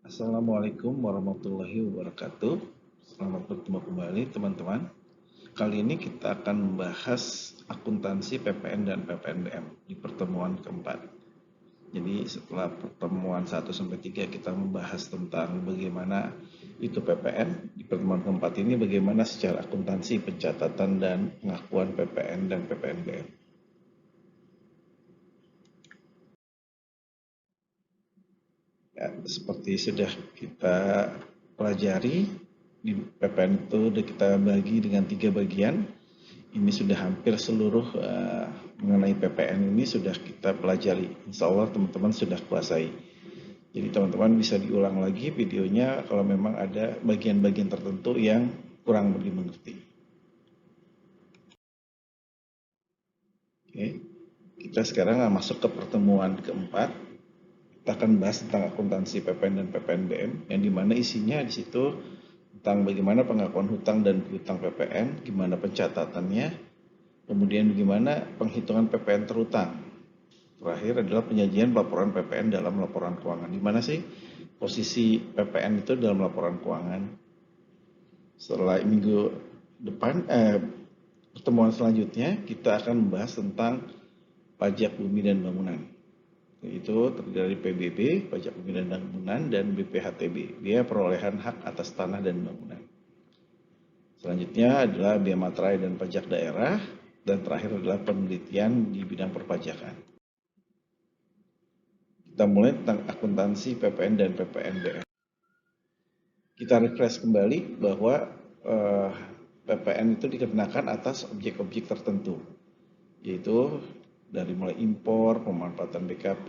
Assalamualaikum warahmatullahi wabarakatuh. Selamat bertemu kembali teman-teman. Kali ini kita akan membahas akuntansi PPN dan PPNBM di pertemuan keempat. Jadi setelah pertemuan 1-3 kita membahas tentang bagaimana itu PPN. Di pertemuan keempat ini bagaimana secara akuntansi pencatatan dan pengakuan PPN dan PPNBM. Ya, seperti sudah kita pelajari, di PPN itu sudah kita bagi dengan 3 bagian. Ini sudah hampir seluruh mengenai PPN ini sudah kita pelajari. Insya Allah teman-teman sudah kuasai. Jadi teman-teman bisa diulang lagi videonya kalau memang ada bagian-bagian tertentu yang kurang dimengerti. Oke, kita sekarang masuk ke pertemuan keempat. Kita akan bahas tentang akuntansi PPN dan PPNBM, yang dimana isinya di situ tentang bagaimana pengakuan hutang dan piutang PPN, gimana pencatatannya, kemudian bagaimana penghitungan PPN terhutang. Terakhir adalah penyajian laporan PPN dalam laporan keuangan. Di mana sih posisi PPN itu dalam laporan keuangan? Setelah minggu depan, pertemuan selanjutnya kita akan membahas tentang pajak bumi dan bangunan. Itu terdiri dari PBB, pajak bumi dan bangunan, dan BPHTB, biaya perolehan hak atas tanah dan bangunan. Selanjutnya adalah biaya materai dan pajak daerah, dan terakhir adalah penelitian di bidang perpajakan. Kita mulai tentang akuntansi PPN dan PPNBM. Kita refresh kembali bahwa PPN itu dikenakan atas objek-objek tertentu, yaitu dari mulai impor, pemanfaatan BKP,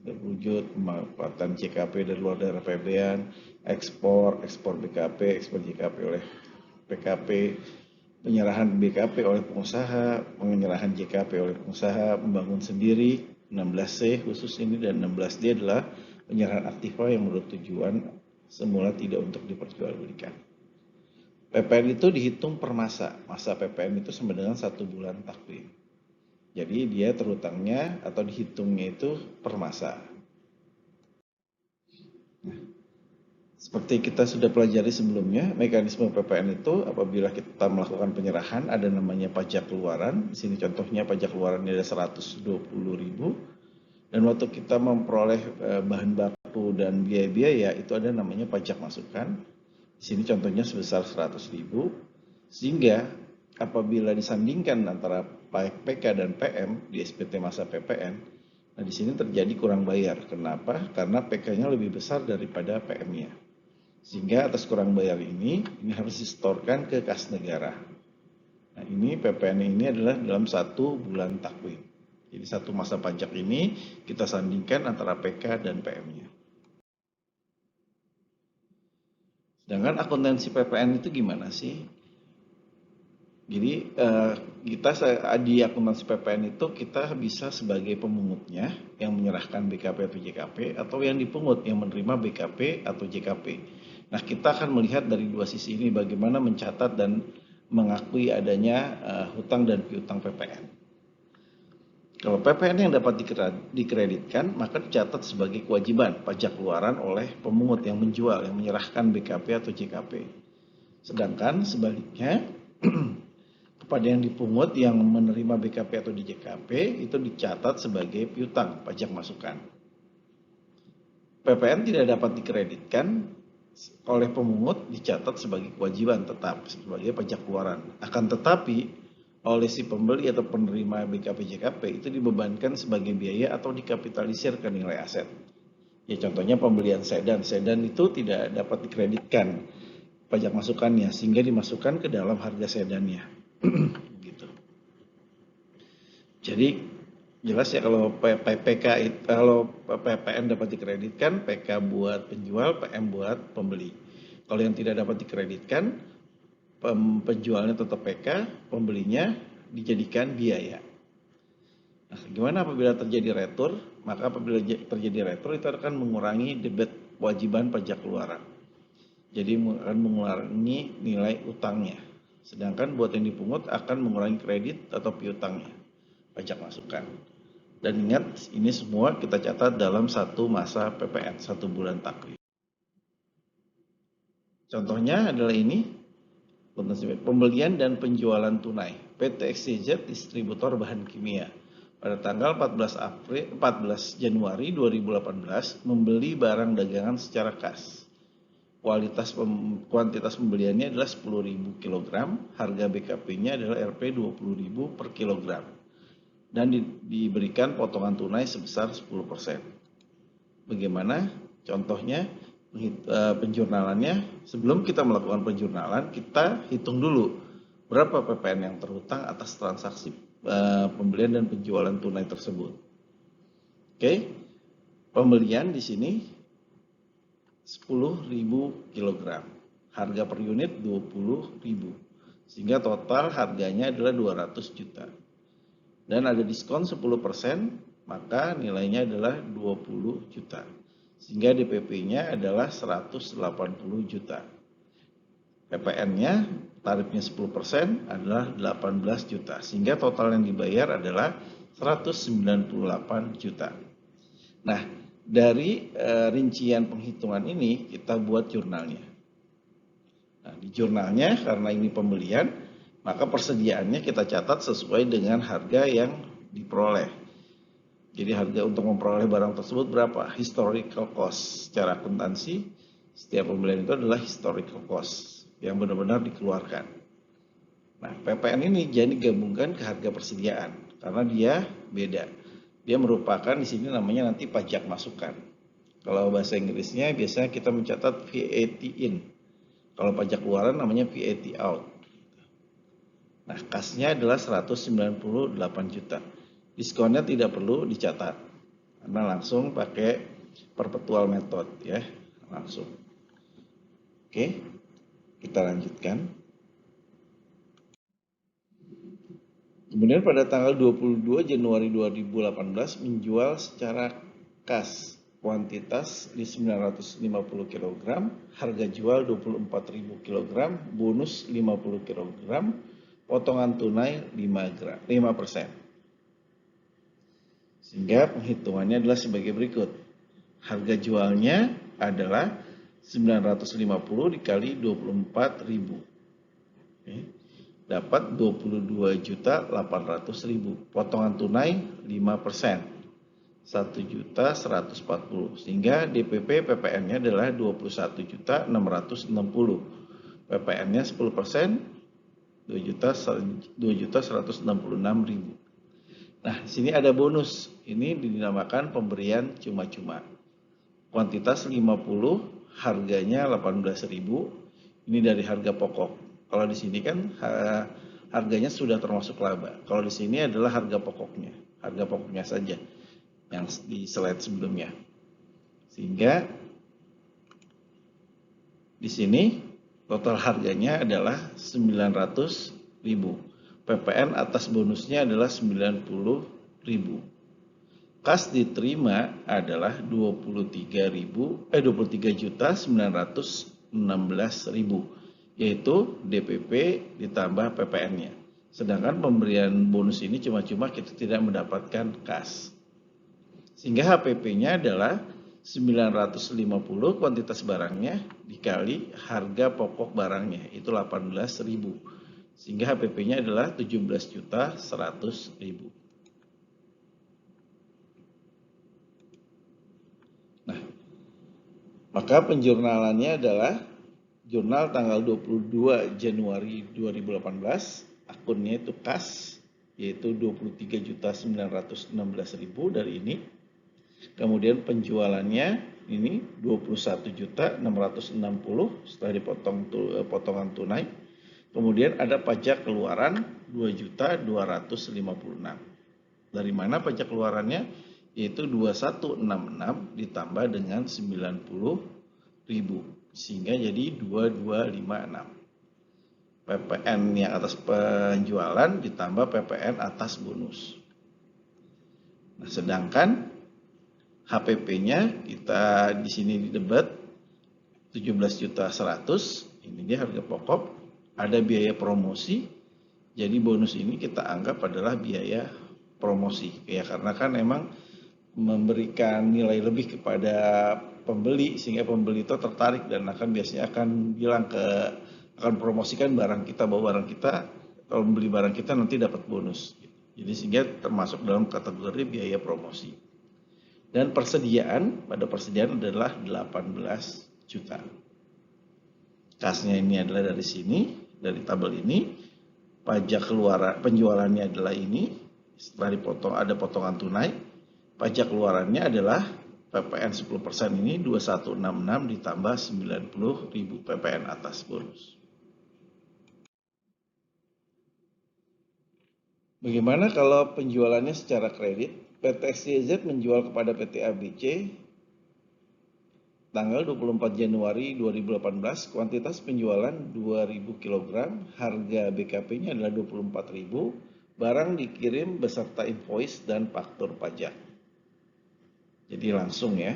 berwujud pemanfaatan JKP dari luar daerah PBN, ekspor BKP, ekspor JKP oleh PKP, penyerahan BKP oleh pengusaha, penyerahan JKP oleh pengusaha, membangun sendiri, 16C khusus ini, dan 16D adalah penyerahan aktiva yang menurut tujuan semula tidak untuk diperjualbelikan. PPN itu dihitung per masa. Masa PPN itu sama dengan 1 bulan takwim. Jadi dia terhutangnya atau dihitungnya itu per masa. Nah, seperti kita sudah pelajari sebelumnya, mekanisme PPN itu apabila kita melakukan penyerahan ada namanya pajak keluaran. Di sini contohnya pajak keluarannya ada 120.000. Dan waktu kita memperoleh bahan baku dan biaya-biaya itu ada namanya pajak masukan. Di sini contohnya sebesar 100.000. Sehingga apabila disandingkan antara PK dan PM di SPT masa PPN, nah di sini terjadi kurang bayar. Kenapa? Karena PK-nya lebih besar daripada PM-nya. Sehingga atas kurang bayar ini harus disetorkan ke kas negara. Nah ini PPN ini adalah dalam 1 bulan takwim. Jadi 1 masa pajak ini kita sandingkan antara PK dan PM-nya. Sedangkan akuntansi PPN itu gimana sih? Jadi kita di akuntansi PPN itu kita bisa sebagai pemungutnya yang menyerahkan BKP atau JKP, atau yang dipungut yang menerima BKP atau JKP. Nah kita akan melihat dari 2 sisi ini bagaimana mencatat dan mengakui adanya hutang dan piutang PPN. Kalau PPN yang dapat dikreditkan, maka dicatat sebagai kewajiban pajak keluaran oleh pemungut yang menjual, yang menyerahkan BKP atau JKP. Sedangkan sebaliknya, kepada yang dipungut yang menerima BKP atau JKP, itu dicatat sebagai piutang pajak masukan. PPN tidak dapat dikreditkan oleh pemungut, dicatat sebagai kewajiban tetap, sebagai pajak keluaran. Akan tetapi, oleh si pembeli atau penerima BKP JKP itu dibebankan sebagai biaya atau dikapitalisir ke nilai aset. Ya contohnya pembelian sedan. Sedan itu tidak dapat dikreditkan pajak masukannya sehingga dimasukkan ke dalam harga sedannya. Gitu. Jadi jelas ya kalau PPN dapat dikreditkan, PK buat penjual, PM buat pembeli. Kalau yang tidak dapat dikreditkan, penjualnya tetap PK, pembelinya dijadikan biaya. Nah, gimana apabila terjadi retur? Maka apabila terjadi retur itu akan mengurangi debit kewajiban pajak keluaran. Jadi akan mengurangi nilai utangnya. Sedangkan buat yang dipungut akan mengurangi kredit atau piutangnya, pajak masukan. Dan ingat, ini semua kita catat dalam 1 masa PPN, 1 bulan takwim. Contohnya adalah ini, pembelian dan penjualan tunai PT XYZ distributor bahan kimia pada tanggal 14 Januari 2018 membeli barang dagangan secara kas. Kuantitas pembeliannya adalah 10.000 kg, harga BKP-nya adalah Rp 20.000 per kilogram dan diberikan potongan tunai sebesar 10%. Bagaimana contohnya penjurnalannya? Sebelum kita melakukan penjurnalan, kita hitung dulu berapa PPN yang terhutang atas transaksi pembelian dan penjualan tunai tersebut. Oke, pembelian di sini 10.000 kg, harga per unit 20.000, sehingga total harganya adalah 200 juta. Dan ada diskon 10%, maka nilainya adalah 20 juta. Sehingga DPP-nya adalah 180 juta. PPN-nya tarifnya 10% adalah 18 juta. Sehingga total yang dibayar adalah 198 juta. Nah, dari rincian penghitungan ini kita buat jurnalnya. Nah, di jurnalnya karena ini pembelian, maka persediaannya kita catat sesuai dengan harga yang diperoleh. Jadi harga untuk memperoleh barang tersebut berapa? Historical cost. Secara akuntansi, setiap pembelian itu adalah historical cost yang benar-benar dikeluarkan. Nah, PPN ini jadi gabungkan ke harga persediaan karena dia beda. Dia merupakan di sini namanya nanti pajak masukan. Kalau bahasa Inggrisnya biasanya kita mencatat VAT in. Kalau pajak keluaran namanya VAT out. Nah, kasnya adalah 198 juta. Diskonnya tidak perlu dicatat karena langsung pakai perpetual method ya, langsung. Oke, kita lanjutkan. Kemudian pada tanggal 22 Januari 2018 menjual secara kas kuantitas di 950 kg, harga jual 24.000 kg, bonus 50 kg, potongan tunai 5%. Sehingga penghitungannya adalah sebagai berikut. Harga jualnya adalah 950 dikali 24.000. Dapat 22.800.000. Potongan tunai 5%. 1.140. Sehingga DPP PPN-nya adalah 21.660. PPN-nya 10%, 2.166.000. Nah, sini ada bonus. Ini dinamakan pemberian cuma-cuma. Kuantitas 50, harganya 18.000. Ini dari harga pokok. Kalau di sini kan harganya sudah termasuk laba. Kalau di sini adalah harga pokoknya saja yang di slide sebelumnya. Sehingga di sini total harganya adalah 900.000. PPN atas bonusnya adalah 90.000. Kas diterima adalah 23.916.000. Yaitu DPP ditambah PPN-nya. Sedangkan pemberian bonus ini cuma-cuma kita tidak mendapatkan kas. Sehingga HPP-nya adalah 950 kuantitas barangnya dikali harga pokok barangnya, itu 18.000. Sehingga HPP-nya adalah 17.100.000. Nah, maka penjurnalannya adalah jurnal tanggal 22 Januari 2018, akunnya itu kas, yaitu 23.916.000 dari ini. Kemudian penjualannya ini 21.660 setelah dipotong potongan tunai. Kemudian ada pajak keluaran 2.256. Dari mana pajak keluarannya? Yaitu 2166 ditambah dengan 90.000. Sehingga jadi 2256. PPN yang atas penjualan ditambah PPN atas bonus. Nah, sedangkan HPP-nya kita di sini didebat 17.100.000. Ini dia harga pokok. Ada biaya promosi. Jadi bonus ini kita anggap adalah biaya promosi. Ya, karena kan memang memberikan nilai lebih kepada pembeli, sehingga pembeli itu tertarik dan biasanya akan bilang akan promosikan barang kita, bahwa barang kita kalau membeli barang kita nanti dapat bonus. Jadi sehingga termasuk dalam kategori biaya promosi. Dan pada persediaan adalah 18 juta. Kasnya ini adalah dari sini, dari tabel ini. Pajak penjualannya adalah ini. Setelah dipotong ada potongan tunai. Pajak keluarannya adalah PPN 10% ini 2166 ditambah 90.000 PPN atas bonus. Bagaimana kalau penjualannya secara kredit? PT XYZ menjual kepada PT ABC tanggal 24 Januari 2018, kuantitas penjualan 2.000 kg, harga BKP-nya adalah 24.000, barang dikirim beserta invoice dan faktur pajak. Jadi langsung ya,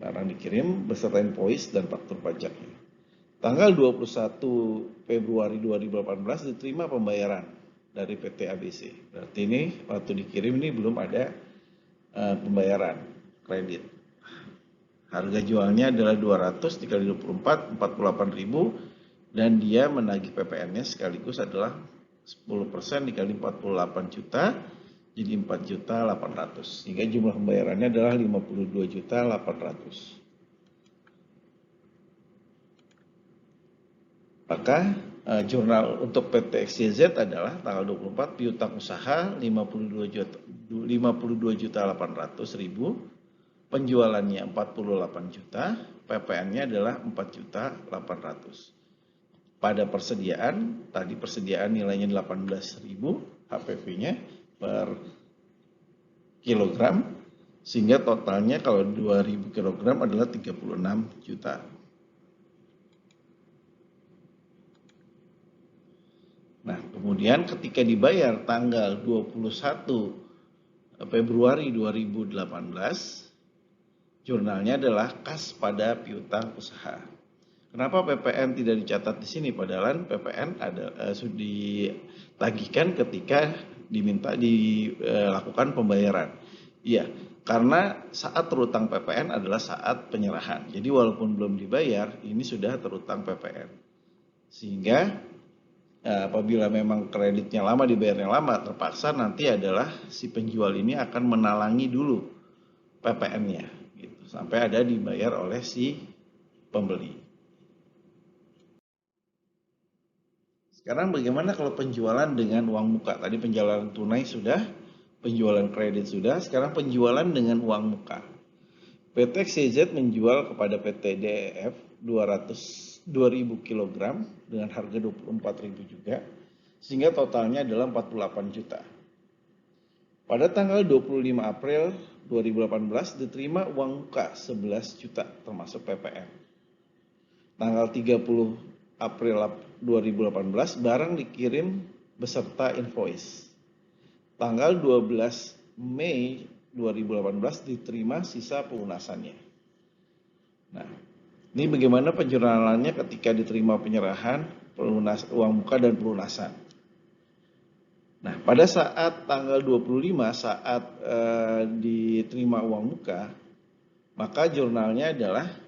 barang dikirim beserta invoice dan faktur pajaknya. Tanggal 21 Februari 2018 diterima pembayaran dari PT ABC. Berarti ini waktu dikirim ini belum ada pembayaran kredit. Harga jualnya adalah 200 dikali 24, 48.000, dan dia menagih PPN-nya sekaligus adalah 10% dikali 48 juta, jadi 4.800.000. Sehingga jumlah pembayarannya adalah 52.800.000. Maka jurnal untuk PT XYZ adalah tanggal 24 piutang usaha 52.800.000, penjualannya 48 juta, PPN-nya adalah 4.800.000. Pada persediaan, tadi persediaan nilainya 18.000 HPP-nya per kilogram, sehingga totalnya kalau 2.000 kilogram adalah 36 juta. Nah, kemudian ketika dibayar tanggal 21 Februari 2018, jurnalnya adalah kas pada piutang usaha. Kenapa PPN tidak dicatat di sini? Padahal PPN sudah ditagihkan ketika dilakukan pembayaran. Iya, karena saat terutang PPN adalah saat penyerahan. Jadi walaupun belum dibayar, ini sudah terutang PPN. Sehingga apabila memang kreditnya lama, dibayarnya lama, terpaksa nanti adalah si penjual ini akan menalangi dulu PPN-nya. Sampai ada dibayar oleh si pembeli. Sekarang bagaimana kalau penjualan dengan uang muka? Tadi penjualan tunai sudah, penjualan kredit sudah, sekarang penjualan dengan uang muka. PT XYZ menjual kepada PT DEF 2.000 kg dengan harga 24.000 juga, sehingga totalnya adalah 48 juta. Pada tanggal 25 April 2018 diterima uang muka 11 juta termasuk PPN. Tanggal 30 April 2018 barang dikirim beserta invoice. Tanggal 12 Mei 2018 diterima sisa pelunasannya. Nah, ini bagaimana penjurnalannya ketika diterima penyerahan uang muka dan pelunasan. Nah, pada saat tanggal 25 saat diterima uang muka, maka jurnalnya adalah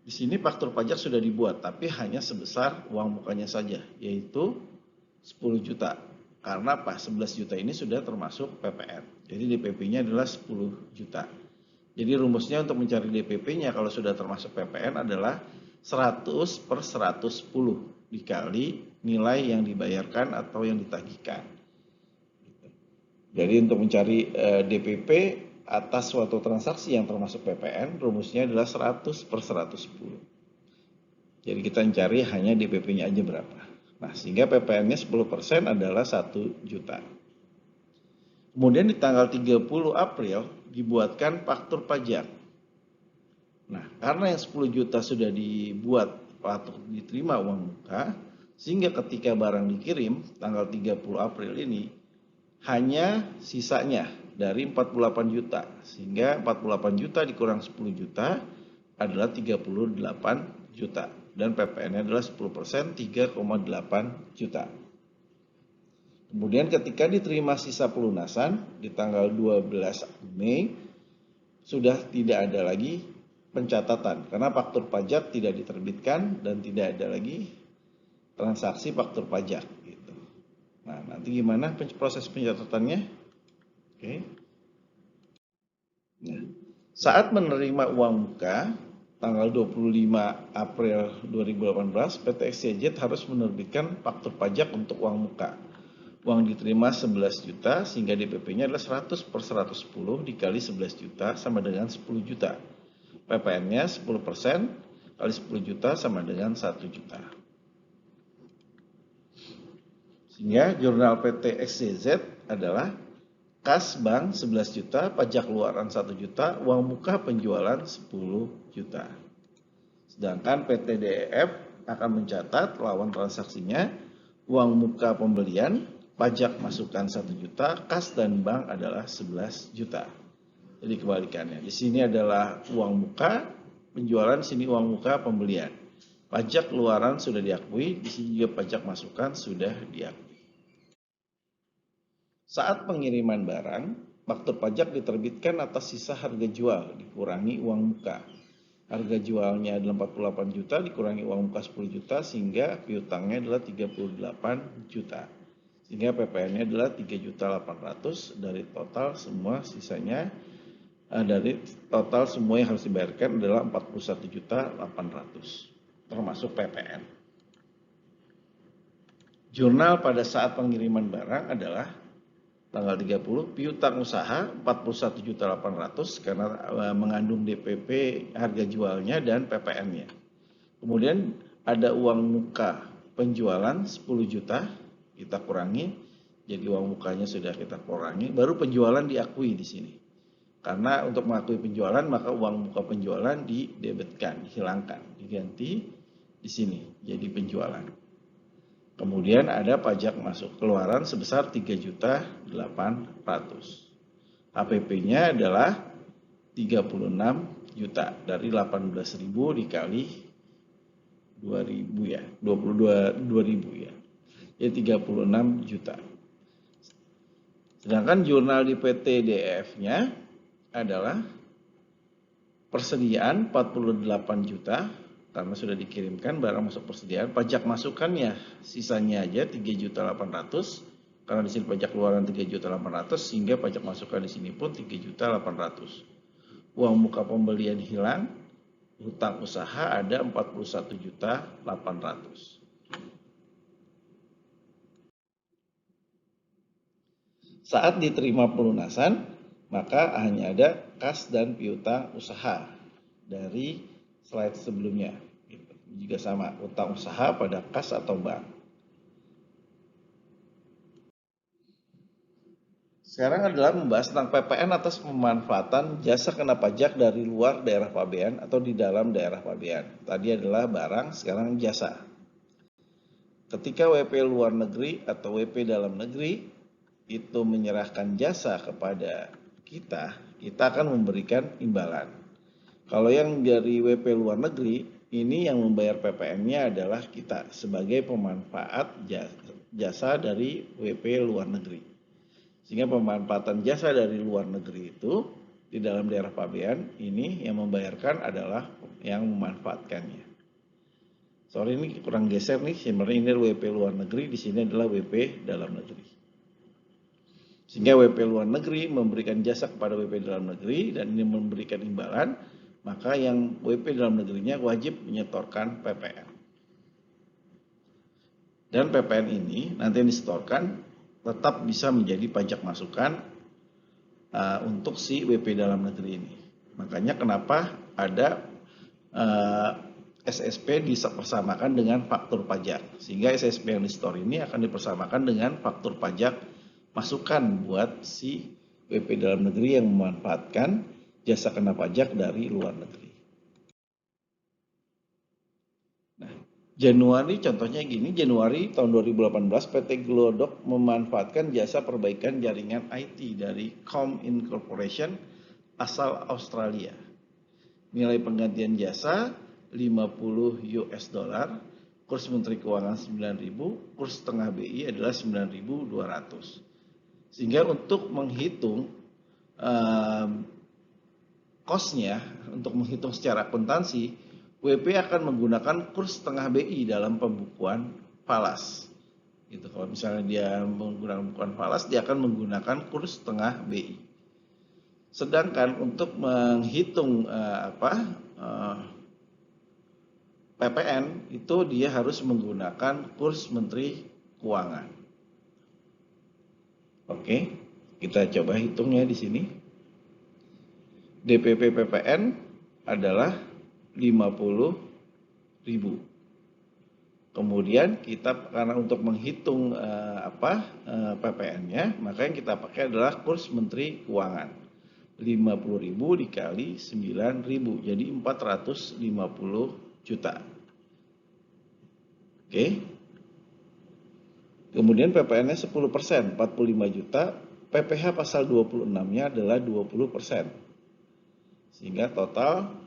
di sini faktur pajak sudah dibuat, tapi hanya sebesar uang mukanya saja, yaitu 10 juta. Karena 11 juta ini sudah termasuk PPN. Jadi DPP-nya adalah 10 juta. Jadi rumusnya untuk mencari DPP-nya kalau sudah termasuk PPN adalah 100 per 110 dikali nilai yang dibayarkan atau yang ditagihkan. Jadi untuk mencari DPP atas suatu transaksi yang termasuk PPN, rumusnya adalah 100 per 110. Jadi kita mencari hanya DPP-nya aja berapa. Nah, sehingga PPN-nya 10% adalah 1 juta. Kemudian di tanggal 30 April dibuatkan faktur pajak. Nah, karena yang 10 juta sudah dibuat patut diterima uang muka, sehingga ketika barang dikirim tanggal 30 April ini hanya sisanya dari 48 juta, sehingga 48 juta dikurang 10 juta adalah 38 juta dan PPN-nya adalah 10%, 3,8 juta. Kemudian ketika diterima sisa pelunasan di tanggal 12 Mei sudah tidak ada lagi pencatatan karena faktur pajak tidak diterbitkan dan tidak ada lagi transaksi faktur pajak gitu. Nah, nanti gimana proses pencatatannya? Oke. Nah, saat menerima uang muka tanggal 25 April 2018, PT XYZ harus menerbitkan faktur pajak untuk uang muka. Uang diterima 11 juta sehingga DPP-nya adalah 100 per 110 dikali 11 juta sama dengan 10 juta. PPN-nya 10% kali 10 juta sama dengan 1 juta. Sehingga jurnal PT XYZ adalah kas bank 11 juta, pajak luaran 1 juta, uang muka penjualan 10 juta. Sedangkan PT DEF akan mencatat lawan transaksinya uang muka pembelian, pajak masukan 1 juta, kas dan bank adalah 11 juta. Jadi kebalikannya. Di sini adalah uang muka penjualan, di sini uang muka pembelian. Pajak luaran sudah diakui, di sini juga pajak masukan sudah diakui. Saat pengiriman barang, faktur pajak diterbitkan atas sisa harga jual dikurangi uang muka. Harga jualnya adalah 48 juta dikurangi uang muka 10 juta sehingga piutangnya adalah 38 juta. Sehingga PPN-nya adalah 3.800.000 dari total semua sisanya dari total semua yang harus dibayarkan adalah 41.800.000 termasuk PPN. Jurnal pada saat pengiriman barang adalah tanggal 30 piutang usaha 41.800.000 karena mengandung DPP harga jualnya dan PPN-nya. Kemudian ada uang muka penjualan 10 juta kita kurangi, jadi uang mukanya sudah kita kurangi, baru penjualan diakui di sini. Karena untuk mengakui penjualan maka uang muka penjualan didebetkan, dihilangkan, diganti di sini jadi penjualan. Kemudian ada pajak masuk keluaran sebesar 3.800.000. HPP-nya adalah 36 juta dari 18.000 dikali 2.000 ya, 22.000 ya. Jadi 36 juta. Sedangkan jurnal di PT DF-nya adalah persediaan 48 juta karena sudah dikirimkan barang masuk persediaan, pajak masukannya sisanya aja 3.800.000 karena di sini pajak keluaran 3.800.000 sehingga pajak masukan di sini pun 3.800.000. Uang muka pembelian hilang, hutang usaha ada 41.800.000. Saat diterima pelunasan, maka hanya ada kas dan piutang usaha dari slide sebelumnya. Juga sama, utang usaha pada kas atau bank. Sekarang adalah membahas tentang PPN atas pemanfaatan jasa kena pajak dari luar daerah pabean atau di dalam daerah pabean. Tadi adalah barang, sekarang jasa. Ketika WP luar negeri atau WP dalam negeri itu menyerahkan jasa kepada kita akan memberikan imbalan. Kalau yang dari WP luar negeri, ini yang membayar PPN-nya adalah kita sebagai pemanfaat jasa dari WP luar negeri. Sehingga pemanfaatan jasa dari luar negeri itu di dalam daerah pabean ini yang membayarkan adalah yang memanfaatkannya. Sorry ini kurang geser nih, sebenarnya ini WP luar negeri, di sini adalah WP dalam negeri. Sehingga WP luar negeri memberikan jasa kepada WP dalam negeri dan ini memberikan imbalan, maka yang WP dalam negerinya wajib menyetorkan PPN. Dan PPN ini nanti yang disetorkan tetap bisa menjadi pajak masukan untuk si WP dalam negeri ini. Makanya kenapa ada SSP dipersamakan dengan faktur pajak. Sehingga SSP yang disetor ini akan dipersamakan dengan faktur pajak masukan buat si WP dalam negeri yang memanfaatkan jasa kena pajak dari luar negeri. Nah, Januari contohnya gini, Januari tahun 2018 PT Glodok memanfaatkan jasa perbaikan jaringan IT dari Com Incorporation asal Australia. Nilai penggantian jasa 50 US dollar, kurs Menteri Keuangan 9.000, kurs setengah BI adalah 9.200. Sehingga untuk menghitung cost-nya untuk menghitung secara akuntansi, WP akan menggunakan kurs setengah BI dalam pembukuan falas. Gitu. Kalau misalnya dia menggunakan pembukuan falas, dia akan menggunakan kurs setengah BI. Sedangkan untuk menghitung PPN itu dia harus menggunakan kurs Menteri Keuangan. Oke, kita coba hitungnya di sini. DPP PPN adalah 50.000. Kemudian kita karena untuk menghitung PPN-nya, maka yang kita pakai adalah kurs Menteri Keuangan. 50.000 dikali 9.000, jadi 450 juta. Oke. Kemudian PPN-nya 10%, 45 juta. PPh pasal 26-nya adalah 20%. Sehingga total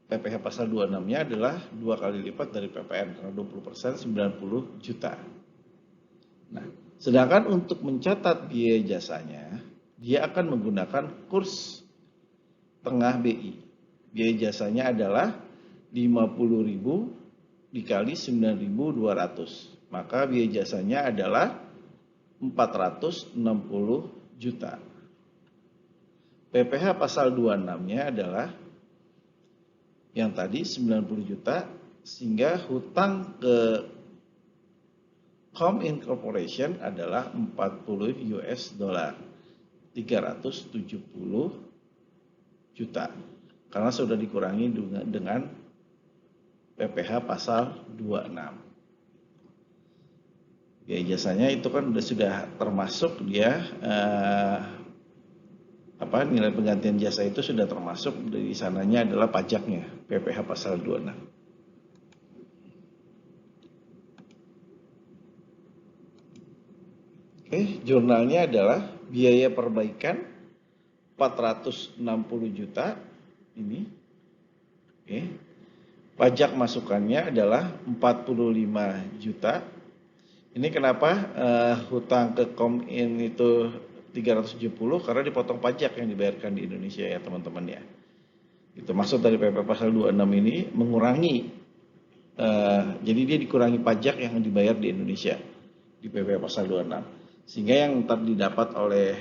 PPh pasal 26-nya adalah 2 kali lipat dari PPN, karena 20% 90 juta. Nah, sedangkan untuk mencatat biaya jasanya, dia akan menggunakan kurs tengah BI. Biaya jasanya adalah 50.000 dikali 9.200. Maka biaya jasanya adalah 460 juta. PPh pasal 26-nya adalah yang tadi 90 juta, sehingga hutang ke Com Incorporation adalah 40 US dollar, 370 juta, karena sudah dikurangi dengan PPh pasal 26. Ya, jasanya itu kan sudah termasuk dia nilai penggantian jasa itu sudah termasuk, dari sananya adalah pajaknya, PPh pasal 26. Oke, jurnalnya adalah biaya perbaikan 460 juta ini. Oke. Pajak masukannya adalah 45 juta. Ini kenapa hutang ke Komin itu 370, karena dipotong pajak yang dibayarkan di Indonesia ya teman-teman ya. Itu maksud dari PP pasal 26 ini mengurangi, jadi dia dikurangi pajak yang dibayar di Indonesia di PP pasal 26. Sehingga yang didapat oleh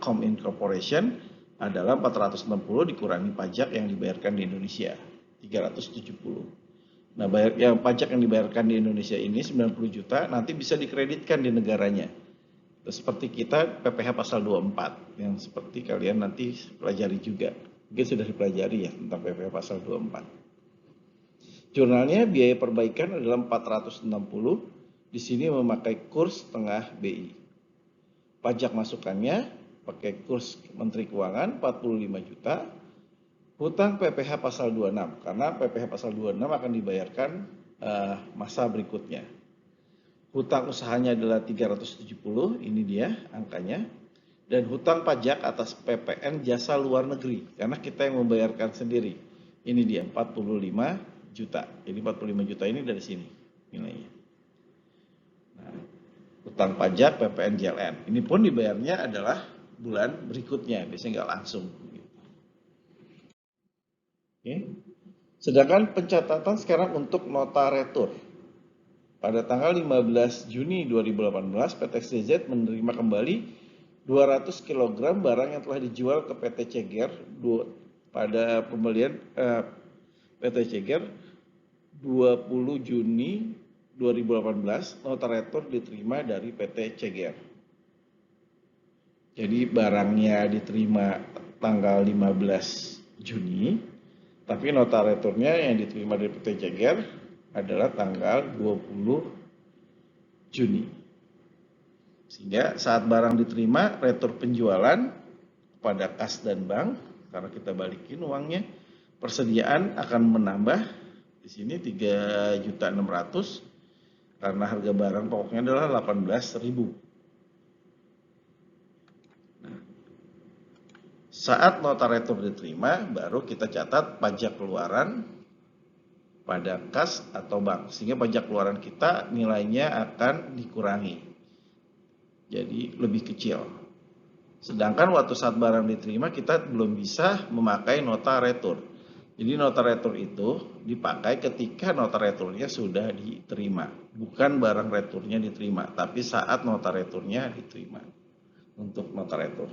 Com Incorporation adalah 460 dikurangi pajak yang dibayarkan di Indonesia, 370. Nah, yang pajak yang dibayarkan di Indonesia ini 90 juta nanti bisa dikreditkan di negaranya. Seperti kita PPh pasal 24 yang seperti kalian nanti pelajari juga. Mungkin sudah dipelajari ya tentang PPh pasal 24. Jurnalnya biaya perbaikan adalah 460. Di sini memakai kurs tengah BI. Pajak masukannya pakai kurs Menteri Keuangan 45 juta. Hutang PPh pasal 26, karena PPh pasal 26 akan dibayarkan masa berikutnya. Hutang usahanya adalah 370, ini dia angkanya. Dan hutang pajak atas PPN jasa luar negeri, karena kita yang membayarkan sendiri. Ini dia 45 juta. Jadi 45 juta ini dari sini nilainya. Nah, hutang pajak PPN JLN. Ini pun dibayarnya adalah bulan berikutnya, biasanya nggak langsung. Oke. Sedangkan pencatatan sekarang untuk nota retur. Pada tanggal 15 Juni 2018, PT XDZ menerima kembali 200 kg barang yang telah dijual ke PT Ceger pada pembelian PT Ceger 20 Juni 2018. Nota retur diterima dari PT Ceger. Jadi barangnya diterima tanggal 15 Juni, tapi nota returnya yang diterima dari PT Ceger adalah tanggal 20 Juni. Sehingga saat barang diterima, retur penjualan kepada kas dan bank, karena kita balikin uangnya, persediaan akan menambah di sini 3.600.000 karena harga barang pokoknya adalah 18.000. Nah, saat nota retur diterima, baru kita catat pajak keluaran pada kas atau bank, sehingga pajak keluaran kita nilainya akan dikurangi, jadi lebih kecil. Sedangkan waktu saat barang diterima kita belum bisa memakai nota retur. Jadi nota retur itu dipakai ketika nota returnya sudah diterima. Bukan barang returnya diterima, tapi saat nota returnya diterima. Untuk nota retur.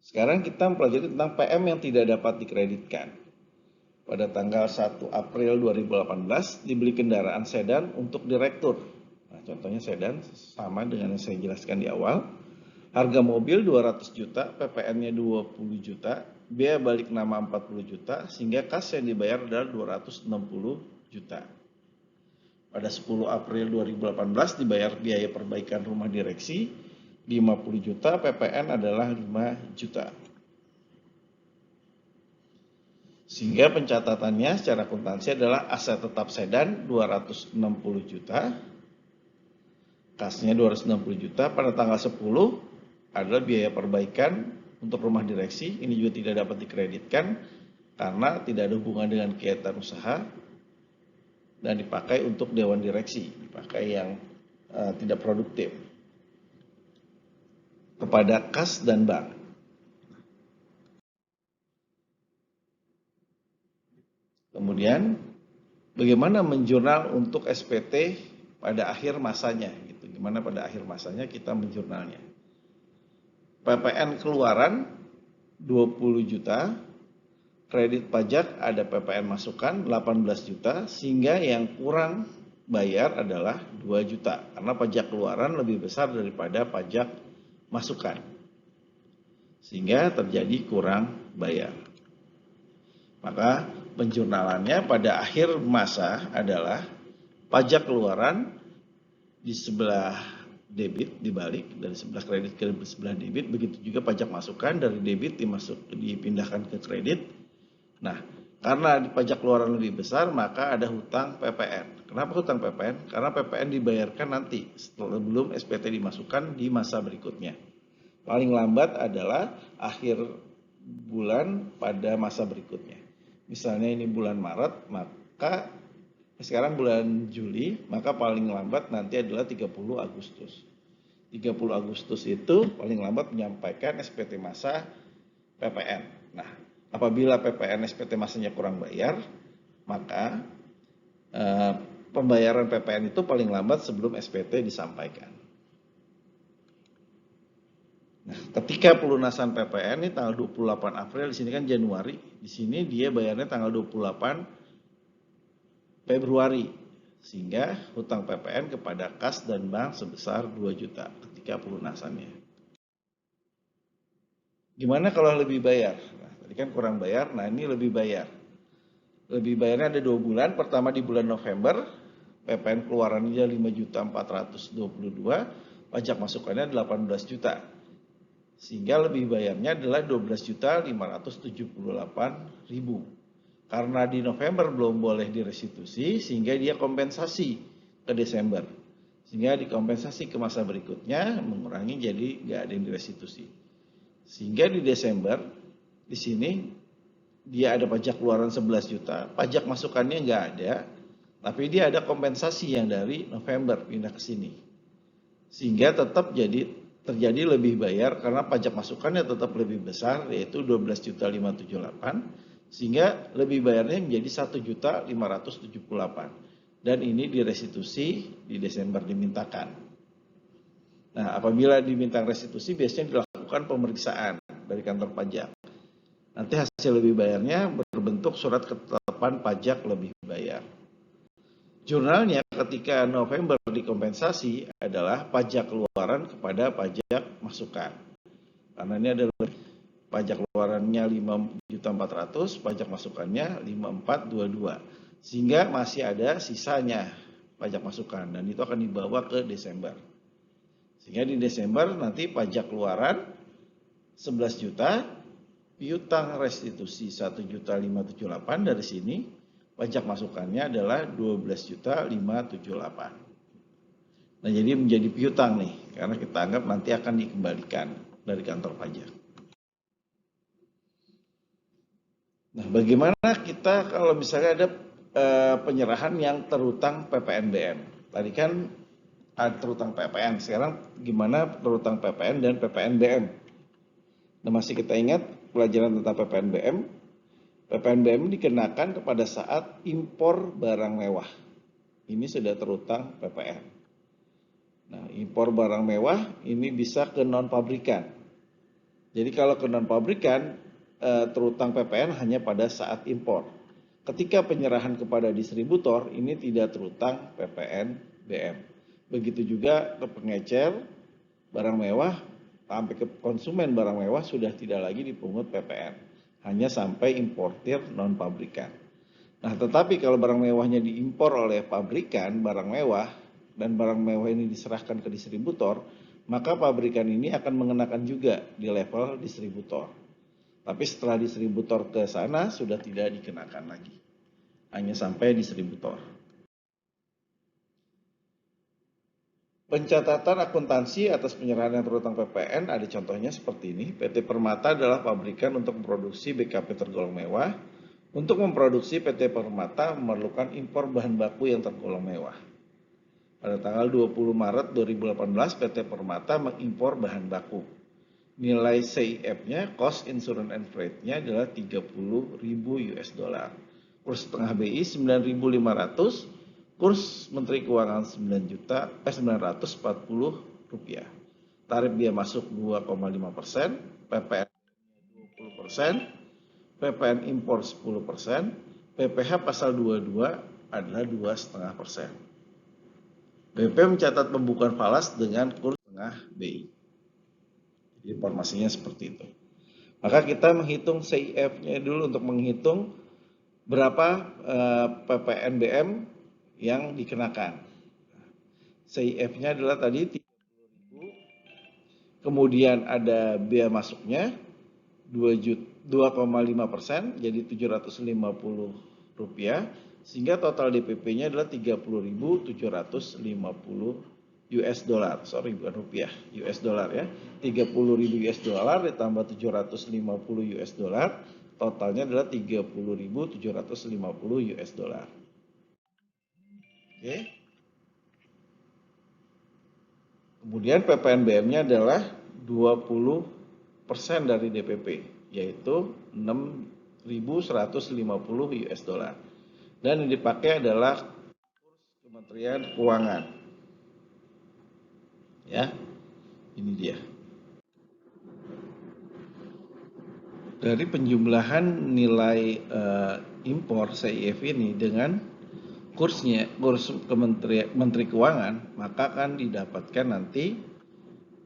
Sekarang kita mempelajari tentang PM yang tidak dapat dikreditkan. Pada tanggal 1 April 2018 dibeli kendaraan sedan untuk direktur. Nah, contohnya sedan sama dengan yang saya jelaskan di awal. Harga mobil 200 juta, PPN-nya 20 juta, biaya balik nama 40 juta, sehingga kas yang dibayar adalah 260 juta. Pada 10 April 2018 dibayar biaya perbaikan rumah direksi 50 juta, PPN adalah 5 juta. Sehingga pencatatannya secara akuntansi adalah aset tetap sedan 260 juta, kasnya 260 juta, pada tanggal 10 adalah biaya perbaikan untuk rumah direksi, ini juga tidak dapat dikreditkan karena tidak ada hubungan dengan kegiatan usaha dan dipakai untuk dewan direksi, dipakai yang tidak produktif kepada kas dan bank. Kemudian bagaimana menjurnal untuk SPT pada akhir masanya gitu. Gimana pada akhir masanya kita menjurnalnya. PPN keluaran 20 juta, kredit pajak ada PPN masukan 18 juta, sehingga yang kurang bayar adalah 2 juta karena pajak keluaran lebih besar daripada pajak masukan. Sehingga terjadi kurang bayar. Maka penjurnalannya pada akhir masa adalah pajak keluaran di sebelah debit dibalik, dari sebelah kredit ke sebelah debit, begitu juga pajak masukan dari debit dipindahkan ke kredit. Nah, karena pajak keluaran lebih besar maka ada hutang PPN. Kenapa hutang PPN? Karena PPN dibayarkan nanti sebelum SPT dimasukkan di masa berikutnya. Paling lambat adalah akhir bulan pada masa berikutnya. Misalnya ini bulan Maret, maka sekarang bulan Juli, maka paling lambat nanti adalah 30 Agustus. 30 Agustus itu paling lambat menyampaikan SPT masa PPN. Nah, apabila PPN SPT masanya kurang bayar, maka pembayaran PPN itu paling lambat sebelum SPT disampaikan. Nah, ketika pelunasan PPN ini tanggal 28 April, di sini kan Januari, di sini dia bayarnya tanggal 28 Februari, sehingga hutang PPN kepada kas dan bank sebesar 2 juta ketika pelunasannya. Gimana kalau lebih bayar? Nah, tadi kan kurang bayar, nah ini lebih bayar. Lebih bayarnya ada 2 bulan, pertama di bulan November, PPN keluarannya 5.422, pajak masukannya 18 juta. Sehingga lebih bayarnya adalah 12.578.000. Karena di November belum boleh direstitusi, sehingga dia kompensasi ke Desember. Sehingga dikompensasi ke masa berikutnya, mengurangi jadi nggak ada yang direstitusi. Sehingga di Desember, di sini dia ada pajak keluaran 11 juta, pajak masukannya nggak ada, tapi dia ada kompensasi yang dari November pindah ke sini. Sehingga tetap terjadi lebih bayar karena pajak masukannya tetap lebih besar, yaitu 12.578, sehingga lebih bayarnya menjadi 1.578, dan ini direstitusi di Desember dimintakan. Nah, apabila diminta restitusi biasanya dilakukan pemeriksaan dari kantor pajak. Nanti hasil lebih bayarnya berbentuk surat ketetapan pajak lebih bayar. Jurnalnya ketika November dikompensasi adalah pajak keluaran kepada pajak masukan. Karena ini adalah pajak keluarannya 5.400.000, pajak masukannya 5.422. Sehingga masih ada sisanya pajak masukan dan itu akan dibawa ke Desember. Sehingga di Desember nanti pajak keluaran 11 juta, piutang restitusi 1.578 dari sini. Pajak masukannya adalah 12.578. Nah, jadi menjadi piutang nih, karena kita anggap nanti akan dikembalikan dari kantor pajak. Nah, bagaimana kita kalau misalnya ada penyerahan yang terhutang PPNBM? Tadi kan terutang PPN. Sekarang gimana terutang PPN dan PPNBM? Nah, masih kita ingat pelajaran tentang PPNBM? PPNBM dikenakan kepada saat impor barang mewah. Ini sudah terutang PPN. Nah, impor barang mewah ini bisa ke non-pabrikan. Jadi kalau ke non-pabrikan, terutang PPN hanya pada saat impor. Ketika penyerahan kepada distributor, ini tidak terutang PPNBM. Begitu juga ke pengecer barang mewah, sampai ke konsumen barang mewah sudah tidak lagi dipungut PPN. Hanya sampai importir non-pabrikan. Nah, tetapi kalau barang mewahnya diimpor oleh pabrikan barang mewah dan barang mewah ini diserahkan ke distributor, maka pabrikan ini akan mengenakan juga di level distributor. Tapi setelah distributor ke sana sudah tidak dikenakan lagi. Hanya sampai distributor. Pencatatan akuntansi atas penyerahan yang terutang PPN ada contohnya seperti ini. PT Permata adalah pabrikan untuk memproduksi BKP tergolong mewah. Untuk memproduksi PT Permata memerlukan impor bahan baku yang tergolong mewah. Pada tanggal 20 Maret 2018 PT Permata mengimpor bahan baku. Nilai CIF-nya, cost insurance and freight-nya adalah 30.000 US dollar. Kurs setengah BI 9.500, kurs Menteri Keuangan 9.940 rupiah. Tarif biaya masuk 2,5%, PPN 20%, PPN impor 10%, PPh pasal 22 adalah 2,5%. BP mencatat pembukuan falas dengan kurs setengah BI. Jadi informasinya seperti itu. Maka kita menghitung CIF-nya dulu untuk menghitung berapa PPNBM yang dikenakan. CIF-nya adalah tadi 30.000, kemudian ada biaya masuknya 2,5%, jadi 750 rupiah, sehingga total DPP-nya adalah 30.750 US dollar, sorry bukan rupiah, US dollar ya, 30.000 US dollar ditambah 750 US dollar, totalnya adalah 30.750 US dollar. Oke. Kemudian PPNBM-nya adalah 20% dari DPP, yaitu 6.150 US dollar. Dan yang dipakai adalah kurs Kementerian Keuangan. Ya, ini dia. Dari penjumlahan nilai impor CIF ini dengan kursnya, kurs Menteri Keuangan, maka akan didapatkan nanti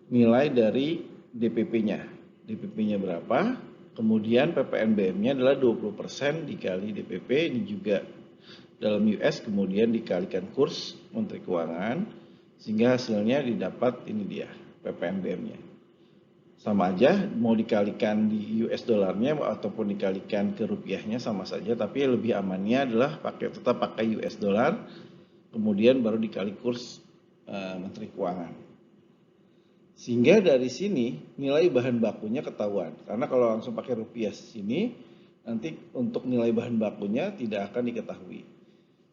nilai dari DPP-nya. DPP-nya berapa? Kemudian PPNBM-nya adalah 20% dikali DPP, ini juga dalam US, kemudian dikalikan kurs Menteri Keuangan, sehingga hasilnya didapat ini dia, PPNBM-nya. Sama aja, mau dikalikan di US dollarnya ataupun dikalikan ke rupiahnya sama saja, tapi lebih amannya adalah tetap pakai US dollar, kemudian baru dikali kurs Menteri Keuangan. Sehingga dari sini nilai bahan bakunya ketahuan. Karena kalau langsung pakai rupiah sini, nanti untuk nilai bahan bakunya tidak akan diketahui.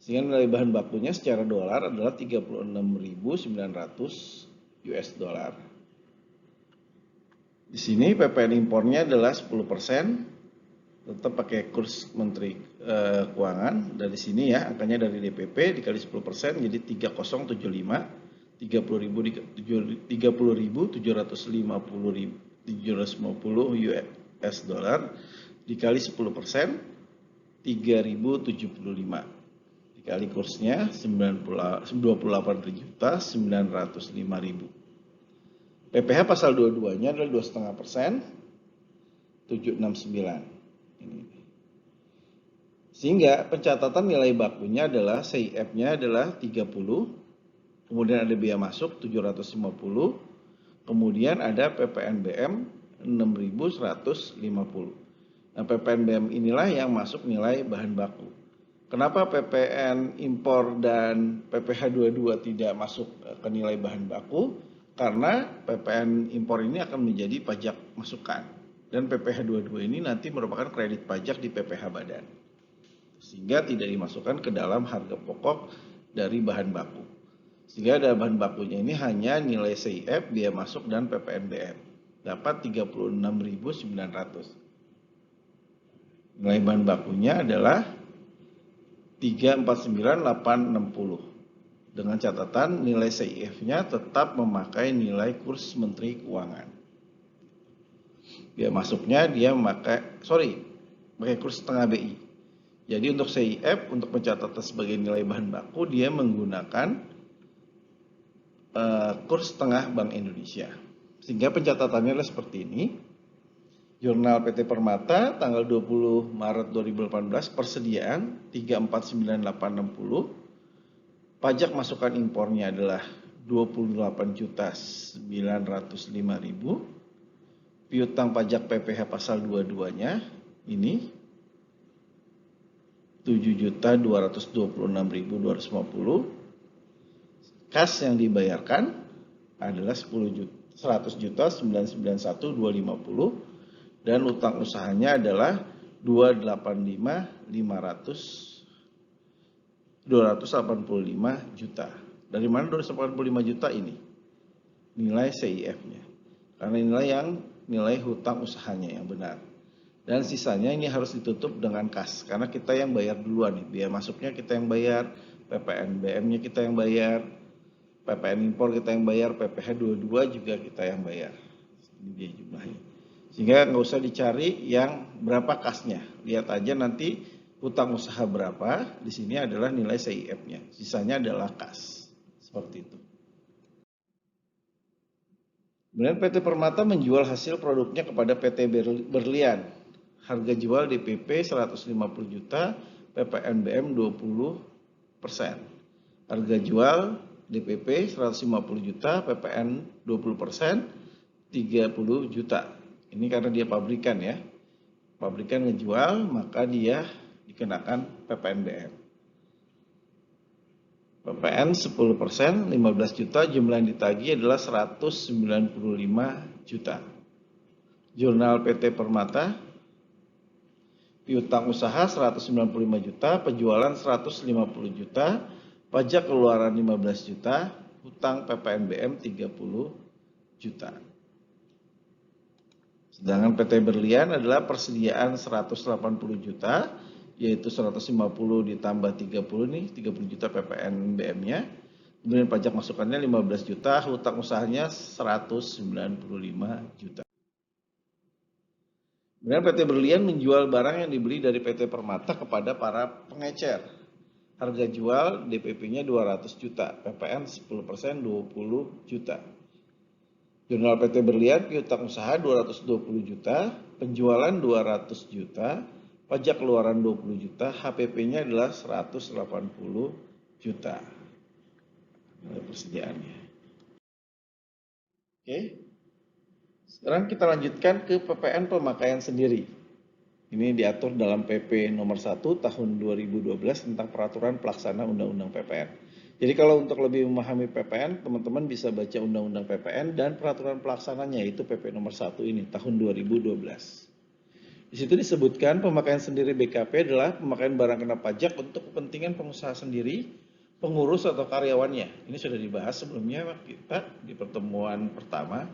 Sehingga nilai bahan bakunya secara dolar adalah 36.900 US dollar. Di sini PPN impornya adalah 10%, tetap pakai kurs Menteri Keuangan. Dari sini ya, angkanya dari DPP dikali 10% jadi 3075. 30.750 US dollar dikali 10% 3.075 dikali kursnya 28.905.000. PPh pasal 22-nya adalah 2,5%, 769. Sehingga pencatatan nilai bakunya adalah CIF-nya adalah 30, kemudian ada biaya masuk 750, kemudian ada PPNBM 6.150. Nah, PPNBM inilah yang masuk nilai bahan baku. Kenapa PPN impor dan PPh 22 tidak masuk ke nilai bahan baku? Karena PPN impor ini akan menjadi pajak masukan. Dan PPh 22 ini nanti merupakan kredit pajak di PPh badan. Sehingga tidak dimasukkan ke dalam harga pokok dari bahan baku. Sehingga ada bahan bakunya ini hanya nilai CIF, biaya masuk, dan PPNBM. Dapat 36.900. Nilai bahan bakunya adalah 349.860. Dengan catatan nilai CIF-nya tetap memakai nilai kurs Menteri Keuangan. Biaya masuknya dia pakai kurs setengah BI. Jadi untuk CIF, untuk pencatatan sebagai nilai bahan baku, dia menggunakan kurs setengah Bank Indonesia. Sehingga pencatatannya adalah seperti ini. Jurnal PT Permata tanggal 20 Maret 2018, persediaan 349.860. Pajak masukan impornya adalah 28.905.000. Piutang pajak PPh pasal 22-nya ini 7.226.250. Kas yang dibayarkan adalah 100.991.250. Dan utang usahanya adalah 285 juta. Dari mana 285 juta ini? Nilai CIF-nya. Karena nilai hutang usahanya yang benar. Dan sisanya ini harus ditutup dengan kas. Karena kita yang bayar duluan nih. Biaya masuknya kita yang bayar, PPNBM-nya kita yang bayar, PPN impor kita yang bayar, PPh 22 juga kita yang bayar. Ini dia jumlahnya. Sehingga nggak usah dicari yang berapa kasnya. Lihat aja nanti hutang usaha berapa. Di sini adalah nilai CIF-nya. Sisanya adalah kas. Seperti itu. Kemudian PT Permata menjual hasil produknya kepada PT Berlian. Harga jual DPP 150 juta, PPNBM 20%. Harga jual DPP 150 juta, PPN 20%, 30 juta. Ini karena dia pabrikan ya. Pabrikan ngejual, maka dia dikenakan PPNBM. PPN 10%, 15 juta, jumlah yang ditagih adalah 195 juta. Jurnal PT Permata, piutang usaha 195 juta, penjualan 150 juta, pajak keluaran 15 juta, hutang PPNBM 30 juta. Sedangkan PT Berlian adalah persediaan 180 juta, yaitu 150 ditambah 30 nih, 30 juta PPNBM-nya. Kemudian pajak masukannya 15 juta, hutang usahanya 195 juta. Kemudian PT Berlian menjual barang yang dibeli dari PT Permata kepada para pengecer. Harga jual DPP-nya 200 juta, PPN 10% 20 juta. Jurnal PT Berlian, piutang usaha 220 juta, penjualan 200 juta, pajak keluaran 20 juta, HPP-nya adalah 180 juta. Ini persediaannya. Oke. Sekarang kita lanjutkan ke PPN pemakaian sendiri. Ini diatur dalam PP nomor 1 tahun 2012 tentang peraturan pelaksana Undang-Undang PPN. Jadi kalau untuk lebih memahami PPN, teman-teman bisa baca Undang-Undang PPN dan peraturan pelaksananya, yaitu PP nomor 1 ini tahun 2012. Di situ disebutkan pemakaian sendiri BKP adalah pemakaian barang kena pajak untuk kepentingan pengusaha sendiri, pengurus atau karyawannya. Ini sudah dibahas sebelumnya kita di pertemuan pertama,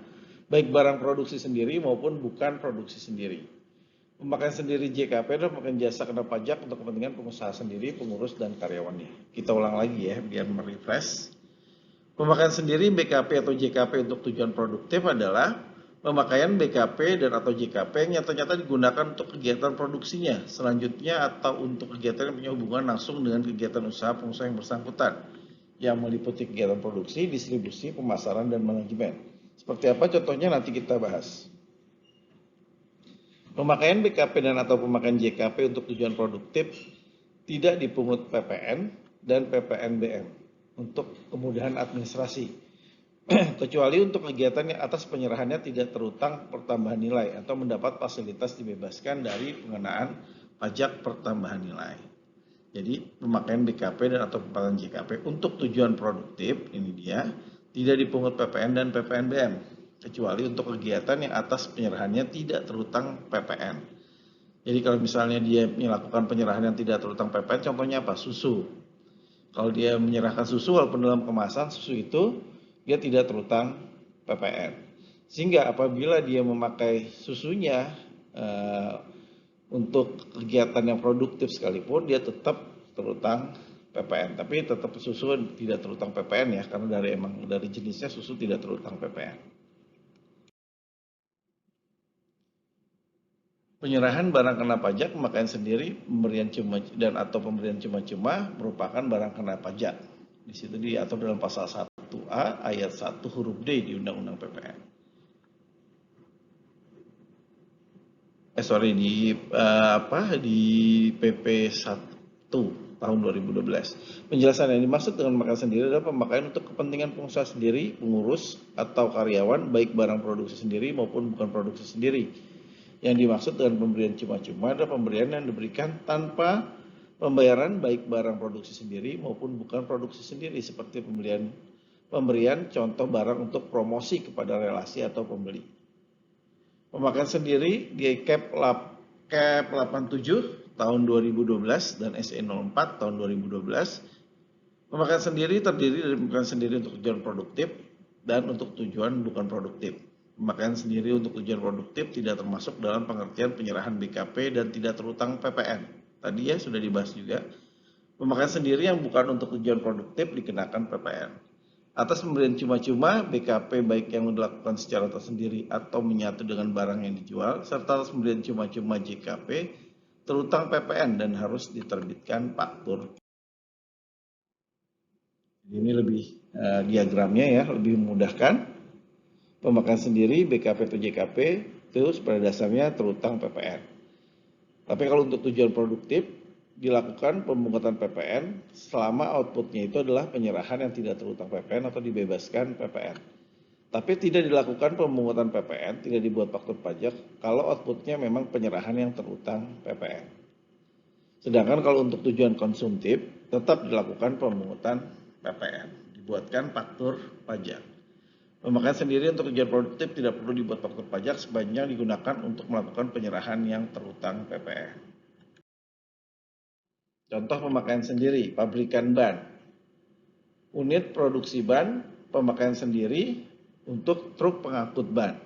baik barang produksi sendiri maupun bukan produksi sendiri. Pemakaian sendiri JKP adalah pemakaian jasa kena pajak untuk kepentingan pengusaha sendiri, pengurus, dan karyawannya. Kita ulang lagi ya, biar merefresh. Pemakaian sendiri BKP atau JKP untuk tujuan produktif adalah pemakaian BKP dan atau JKP yang nyata-nyata digunakan untuk kegiatan produksinya, selanjutnya atau untuk kegiatan yang punya hubungan langsung dengan kegiatan usaha pengusaha yang bersangkutan, yang meliputi kegiatan produksi, distribusi, pemasaran, dan manajemen. Seperti apa contohnya nanti kita bahas. Pemakaian BKP dan atau pemakaian JKP untuk tujuan produktif tidak dipungut PPN dan PPNBM untuk kemudahan administrasi, kecuali untuk kegiatan yang atas penyerahannya tidak terutang pertambahan nilai atau mendapat fasilitas dibebaskan dari pengenaan pajak pertambahan nilai. Jadi pemakaian BKP dan atau pemakaian JKP untuk tujuan produktif ini dia tidak dipungut PPN dan PPNBM. Kecuali untuk kegiatan yang atas penyerahannya tidak terutang PPN. Jadi kalau misalnya dia melakukan penyerahan yang tidak terutang PPN, contohnya apa? Susu. Kalau dia menyerahkan susu walaupun dalam kemasan susu itu, dia tidak terutang PPN. Sehingga apabila dia memakai susunya untuk kegiatan yang produktif sekalipun, dia tetap terutang PPN. Tapi tetap susu tidak terutang PPN ya, karena dari jenisnya susu tidak terutang PPN. Penyerahan barang kena pajak, pemakaian sendiri, pemberian cuma dan atau pemberian cuma-cuma merupakan barang kena pajak. Di situ diatur dalam pasal 1A ayat 1 huruf D di Undang-Undang PPN. Di PP 1 tahun 2012. Penjelasan yang dimaksud dengan pemakaian sendiri adalah pemakaian untuk kepentingan pengusaha sendiri, pengurus, atau karyawan, baik barang produksi sendiri maupun bukan produksi sendiri. Yang dimaksud dengan pemberian cuma-cuma adalah pemberian yang diberikan tanpa pembayaran baik barang produksi sendiri maupun bukan produksi sendiri, seperti pemberian contoh barang untuk promosi kepada relasi atau pembeli. Pemakaian sendiri di Cap 87 tahun 2012 dan SE 04 tahun 2012. Pemakaian sendiri terdiri dari pemakaian sendiri untuk tujuan produktif dan untuk tujuan bukan produktif. Pemakaian sendiri untuk tujuan produktif tidak termasuk dalam pengertian penyerahan BKP dan tidak terutang PPN. Tadi ya sudah dibahas juga. Pemakaian sendiri yang bukan untuk tujuan produktif dikenakan PPN. Atas pemberian cuma-cuma, BKP baik yang dilakukan secara tersendiri atau menyatu dengan barang yang dijual, serta atas pemberian cuma-cuma JKP, terutang PPN dan harus diterbitkan faktur. Ini lebih diagramnya ya, lebih memudahkan. Pemakaian sendiri BKP atau JKP itu pada dasarnya terutang PPN. Tapi kalau untuk tujuan produktif dilakukan pemungutan PPN selama outputnya itu adalah penyerahan yang tidak terutang PPN atau dibebaskan PPN. Tapi tidak dilakukan pemungutan PPN, tidak dibuat faktur pajak kalau outputnya memang penyerahan yang terutang PPN. Sedangkan kalau untuk tujuan konsumtif tetap dilakukan pemungutan PPN, dibuatkan faktur pajak. Pemakaian sendiri untuk tujuan produktif tidak perlu dibuat faktur pajak sebanyak digunakan untuk melakukan penyerahan yang terutang PPN. Contoh pemakaian sendiri, pabrikan ban. Unit produksi ban, pemakaian sendiri untuk truk pengangkut ban.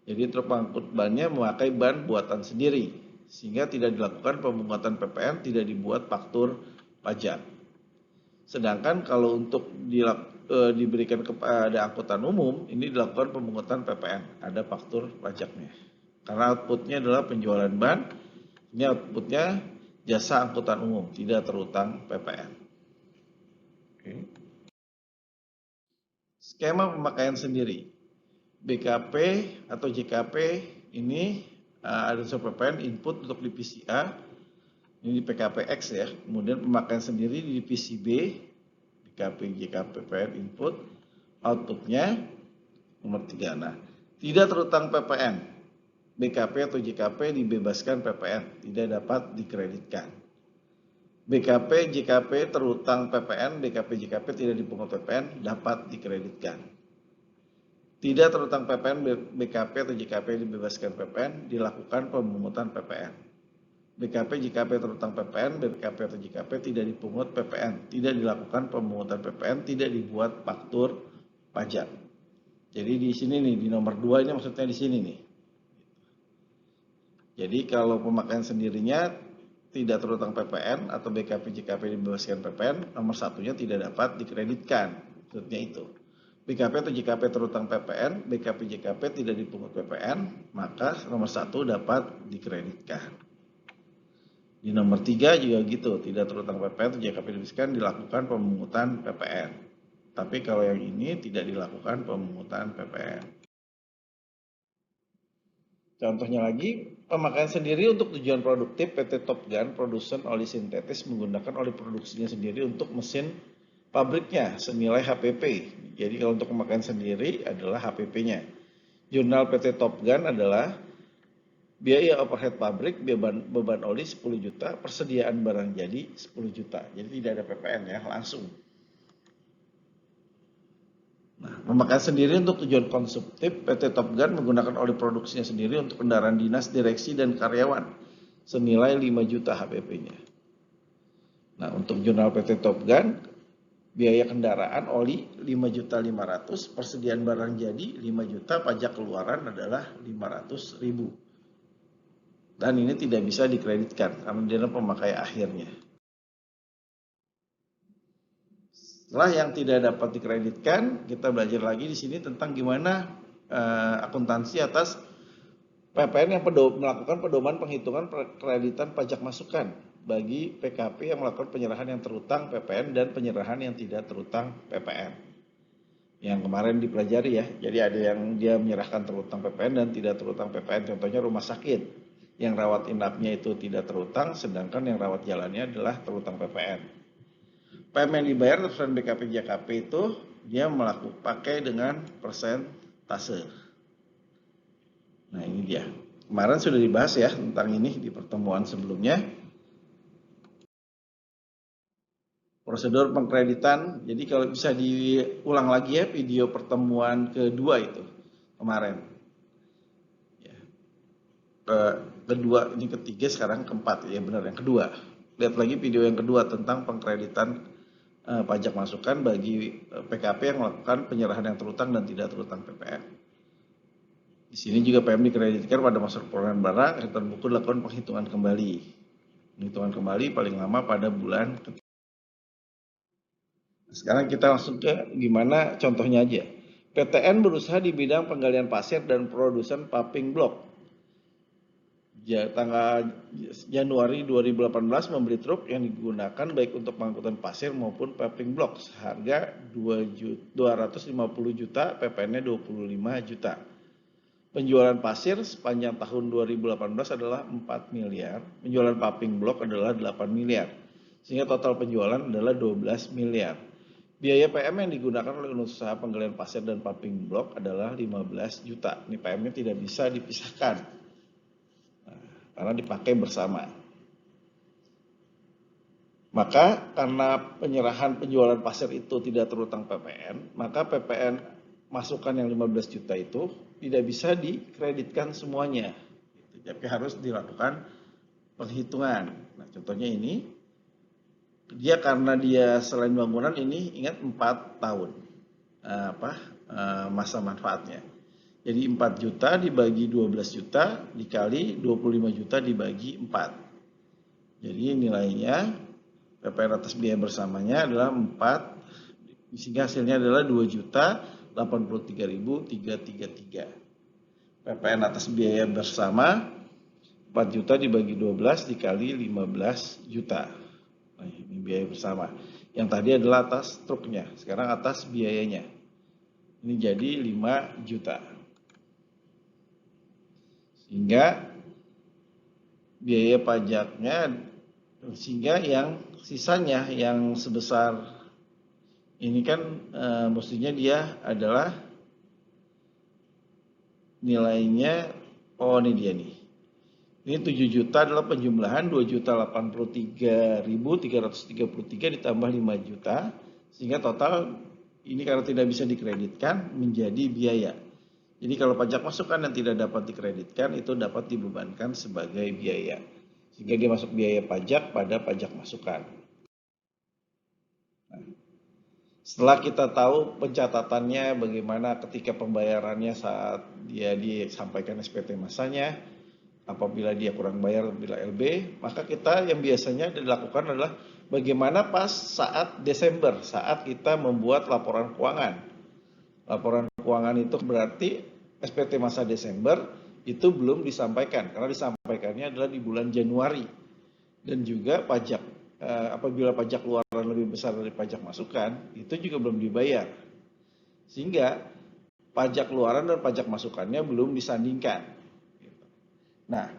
Jadi truk pengangkut bannya memakai ban buatan sendiri, sehingga tidak dilakukan pemungutan PPN, tidak dibuat faktur pajak. Sedangkan kalau untuk diberikan kepada angkutan umum, ini dilakukan pemungutan PPN, ada faktur pajaknya. Karena outputnya adalah penjualan ban, ini outputnya jasa angkutan umum, tidak terutang PPN. Oke. Skema pemakaian sendiri, BKP atau JKP ini ada unsur PPN input untuk divisi A, ini di PKPX ya, kemudian pemakaian sendiri di divisi B, BKP, JKP, PPN input, outputnya nomor 3. Nah, tidak terutang PPN, BKP atau JKP dibebaskan PPN, tidak dapat dikreditkan. BKP, JKP terutang PPN, BKP, JKP tidak dipungut PPN, dapat dikreditkan. Tidak terutang PPN, BKP atau JKP dibebaskan PPN, dilakukan pemungutan PPN. BKP, JKP terutang PPN, BKP atau JKP tidak dipungut PPN, tidak dilakukan pemungutan PPN, tidak dibuat faktur pajak. Jadi di sini nih, di nomor 2 ini maksudnya di sini nih. Jadi kalau pemakaian sendirinya tidak terutang PPN atau BKP, JKP dibebaskan PPN, nomor 1-nya tidak dapat dikreditkan, maksudnya itu. BKP atau JKP terutang PPN, BKP, JKP tidak dipungut PPN, maka nomor 1 dapat dikreditkan. Di nomor 3 juga gitu, tidak terutang PPN atau JKP dibebaskan, dilakukan pemungutan PPN. Tapi kalau yang ini tidak dilakukan pemungutan PPN. Contohnya lagi, pemakaian sendiri untuk tujuan produktif PT Top Gun produsen oli sintetis menggunakan oli produksinya sendiri untuk mesin pabriknya senilai HPP. Jadi kalau untuk pemakaian sendiri adalah HPP-nya. Jurnal PT Top Gun adalah biaya overhead pabrik, beban oli 10 juta, persediaan barang jadi 10 juta. Jadi tidak ada PPN ya, langsung. Nah, pemakaian sendiri untuk tujuan konsumtif, PT Top Gun menggunakan oli produksinya sendiri untuk kendaraan dinas, direksi, dan karyawan senilai 5 juta HPP-nya. Nah, untuk jurnal PT Top Gun biaya kendaraan oli 5.500.000, persediaan barang jadi 5 juta, pajak keluaran adalah 500.000. Dan ini tidak bisa dikreditkan karena dia adalah pemakai akhirnya. Setelah yang tidak dapat dikreditkan, kita belajar lagi di sini tentang gimana akuntansi atas PPN yang melakukan pedoman penghitungan kreditan pajak masukan bagi PKP yang melakukan penyerahan yang terutang PPN dan penyerahan yang tidak terutang PPN. Yang kemarin dipelajari ya, jadi ada yang dia menyerahkan terutang PPN dan tidak terutang PPN. Contohnya rumah sakit, yang rawat inapnya itu tidak terutang, sedangkan yang rawat jalannya adalah terutang PPN. PM yang dibayar terhadap BKP JKP itu dia pakai dengan persentase. Nah ini dia. Kemarin sudah dibahas ya tentang ini di pertemuan sebelumnya. Prosedur pengkreditan. Jadi kalau bisa diulang lagi ya video pertemuan kedua itu kemarin. Ya. Kedua, ini ketiga, sekarang keempat ya, benar yang kedua. Lihat lagi video yang kedua tentang pengkreditan pajak masukan bagi PKP yang melakukan penyerahan yang terutang dan tidak terutang PPN. Di sini juga PM dikreditkan pada masa perolehan barang, return buku dilakukan penghitungan kembali. Penghitungan kembali paling lama pada bulan ketiga. Sekarang kita langsung ke gimana contohnya aja. PTN berusaha di bidang penggalian pasir dan produsen paving block. Tanggal Januari 2018 membeli truk yang digunakan baik untuk pengangkutan pasir maupun paving block seharga 250 juta, PPN-nya 25 juta. Penjualan pasir sepanjang tahun 2018 adalah 4 miliar, penjualan paving block adalah 8 miliar, sehingga total penjualan adalah 12 miliar. Biaya PM yang digunakan oleh unit usaha penggalian pasir dan paving block adalah 15 juta. Ini PM-nya tidak bisa dipisahkan karena dipakai bersama. Maka karena penyerahan penjualan pasir itu tidak terutang PPN, maka PPN masukan yang 15 juta itu tidak bisa dikreditkan semuanya. Tapi harus dilakukan penghitungan. Nah, contohnya ini, dia karena dia selain bangunan ini ingat 4 tahun masa manfaatnya. Jadi 4 juta dibagi 12 juta dikali 25 juta dibagi 4. Jadi nilainya PPN atas biaya bersamanya adalah 4, sehingga hasilnya adalah 2.083.333. PPN atas biaya bersama 4 juta dibagi 12 dikali 15 juta. Nah, ini biaya bersama. Yang tadi adalah atas truknya, sekarang atas biayanya. Ini jadi 5 juta. Sehingga biaya pajaknya, sehingga yang sisanya yang sebesar ini kan mestinya dia adalah nilainya, oh ini dia nih. Ini 7 juta adalah penjumlahan 2.083.333 ditambah 5 juta, sehingga total ini karena tidak bisa dikreditkan menjadi biaya. Jadi kalau pajak masukan yang tidak dapat dikreditkan itu dapat dibebankan sebagai biaya. Sehingga dia masuk biaya pajak pada pajak masukan. Nah, setelah kita tahu pencatatannya bagaimana ketika pembayarannya saat dia disampaikan SPT masanya, apabila dia kurang bayar bila LB, maka kita yang biasanya dilakukan adalah bagaimana pas saat Desember, saat kita membuat laporan keuangan. Laporan keuangan itu berarti SPT masa Desember itu belum disampaikan, karena disampaikannya adalah di bulan Januari. Dan juga pajak, apabila pajak keluaran lebih besar dari pajak masukan, itu juga belum dibayar. Sehingga pajak keluaran dan pajak masukannya belum disandingkan. Nah,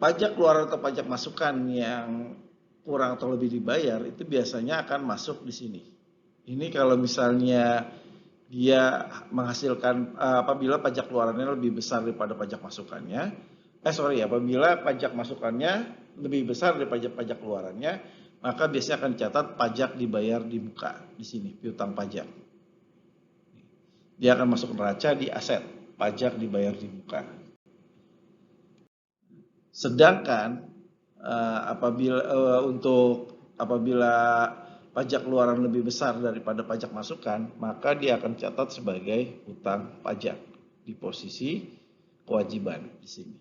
pajak keluaran atau pajak masukan yang kurang atau lebih dibayar itu biasanya akan masuk di sini. Ini kalau misalnya dia menghasilkan apabila pajak keluarannya lebih besar daripada pajak masukannya, apabila pajak masukannya lebih besar daripada pajak keluarannya, maka biasanya akan dicatat pajak dibayar di muka di sini, piutang pajak. Dia akan masuk neraca di aset, pajak dibayar di muka. Sedangkan apabila pajak keluaran lebih besar daripada pajak masukan, maka dia akan catat sebagai hutang pajak di posisi kewajiban di sini.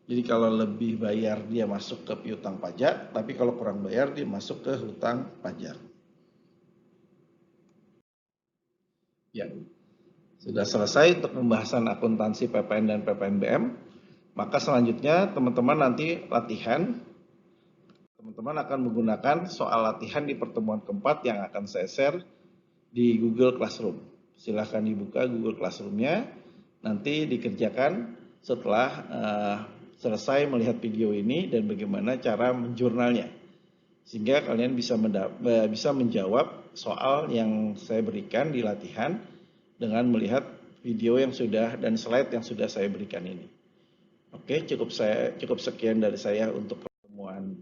Jadi kalau lebih bayar dia masuk ke piutang pajak, tapi kalau kurang bayar dia masuk ke hutang pajak. Ya, sudah selesai untuk pembahasan akuntansi PPN dan PPNBM. Maka selanjutnya teman-teman nanti latihan. Teman-teman akan menggunakan soal latihan di pertemuan keempat yang akan saya share di Google Classroom. Silahkan dibuka Google Classroom-nya. Nanti dikerjakan setelah selesai melihat video ini dan bagaimana cara menjurnalnya. Sehingga kalian bisa menjawab soal yang saya berikan di latihan dengan melihat video yang sudah dan slide yang sudah saya berikan ini. Oke, cukup sekian dari saya untuk pertemuan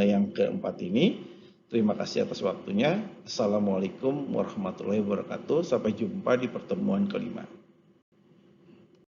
yang keempat ini. Terima kasih atas waktunya. Assalamualaikum warahmatullahi wabarakatuh. Sampai jumpa di pertemuan kelima.